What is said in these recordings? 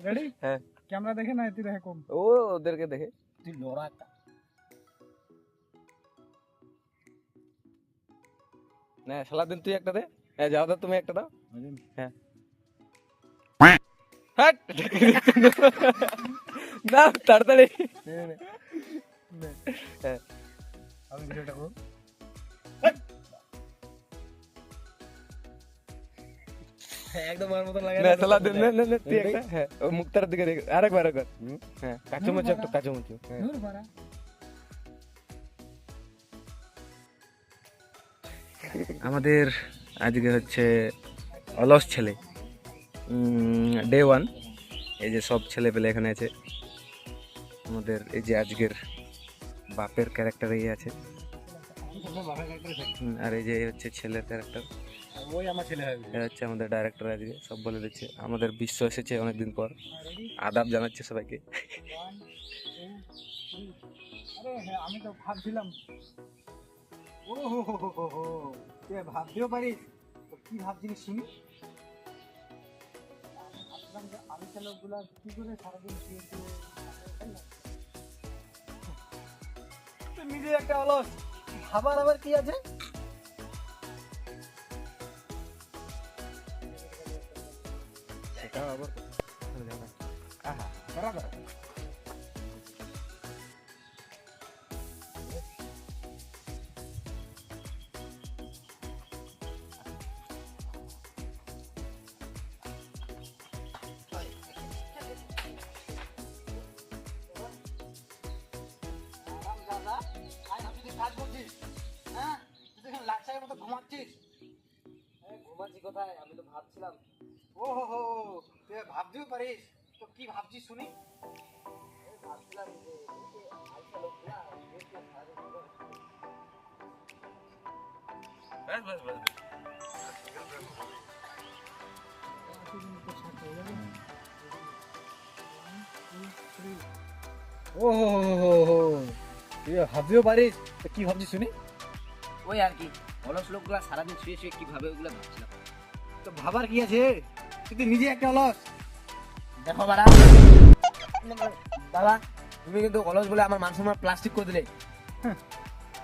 Ready? হ্যাঁ। Camera দেখে না তুই দেখে কম। ও ওদেরকে দেখে তুই লড়া একটা। না সারাদিন তুই একটা দে। হ্যাঁ যাও দাও তুমি একটা দাও। হ্যাঁ হাট না তাড়াতাড়ি হ্যাঁ আমি ভিডিওটা করব। একদম আর মতো লাগে না সারাদিন না তুই একটা হ্যাঁ ও মুক্তার দিকে দেখ আরেকবার হ্যাঁ কাচুমুচু একটু কাচুমুচু হ্যাঁ দূর পারা। আমাদের আজকে হচ্ছে অলস ছেলে ডে 1 এই যে সব ছেলে পেলে এখানে আছে আমাদের এই যে আজকের বাপের ক্যারেক্টার এই আছে আর এই যে এই হচ্ছে ছেলের ক্যারেক্টার ওই আমার ছেলে হবে। এটা হচ্ছে আমাদের ডাইরেক্টর আজকে সব বলে দিচ্ছে আমাদের বিশ্ব এসেছে অনেকদিন পর আদাব জানাচ্ছে সবাইকে আরে হ্যাঁ আমি তো ভাবছিলাম ও হো হো হো হো তুই ভাবতেও পারিস তো কি ভাবছিস শুনি আমি ভাবছিলাম যে আমি ছেলেগুলা কি করে সারাদিন শুয়ে শুয়ে তুই নিজে একটা অলস ভাবার আবার কি আছে সেটাও আবার আহা বরাবর ঘুমাচ্ছি কোথায়? আমি তো ভাবছিলাম। ও হো হো তুই ভাবতেও পারিস তো কি ভাবছিস শুনি ভাবছিলাম যে এই যে আইসা লোকগুলা দেখতে সারাদিন ঘুরে। বাস বাস বাস ও হো হো হো তুই ভাবতেও পারিস তো কি ভাবছিস শুনি ওই আর কি অলস লোকগুলা সারাদিন শুয়ে শুয়ে কি ভাবে ওগুলা ভাবছিলাম। তো ভাবার কি আছে তুই নিজে একটা অলস দেখো বাড়া দাদা তুমি কিন্তু অলস বলে আমার মান সম্মান প্লাস্টিক করে দিলে।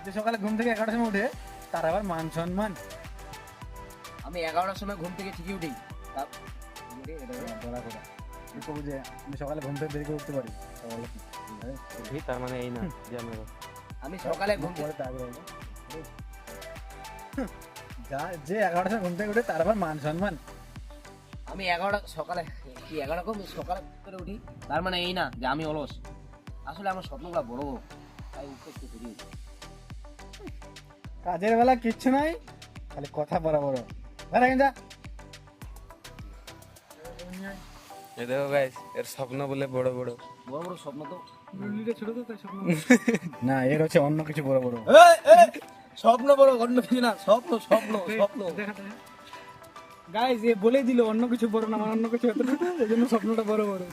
যে সকালে ঘুম থেকে 11টার সময় উঠে তার আবার মান সম্মান আমি 11টার সময় ঘুম থেকে ঠিকই উঠি। বলা কথা তুই কবু যে আমি সকালে ঘুম থেকে দেরি করে উঠতে পারি তার মানে এই না যে আমরা আমি সকালে ঘুম থেকে পরে তারপরে বলবো। যা যে 11টার সময় ঘুম থেকে উঠে তার আবার মান সম্মান আমি 11টা সকালে কি 11টা কম সকালে করে উঠি তার মানে এই না যে আমি অলস। আসলে আমার স্বপ্নগুলো বড় বড় তাই উঠতে একটু দেরি হয়। কাজের বেলা কিচ্ছু নাই খালি কথা বড় বড় ভাড়া যা এই দেখো গাইস এর স্বপ্ন বলে বড় বড় বড় বড় স্বপ্ন তো ছোট তো তাই স্বপ্ন না এর হচ্ছে অন্য কিছু বড় বড় স্বপ্ন বড় অন্য কিছু না স্বপ্ন স্বপ্ন স্বপ্ন গাইস এ বলে দিল অন্য কিছু বড় না আমার অন্য কিছু এতটুকু এই জন্য স্বপ্নটা বড় বড়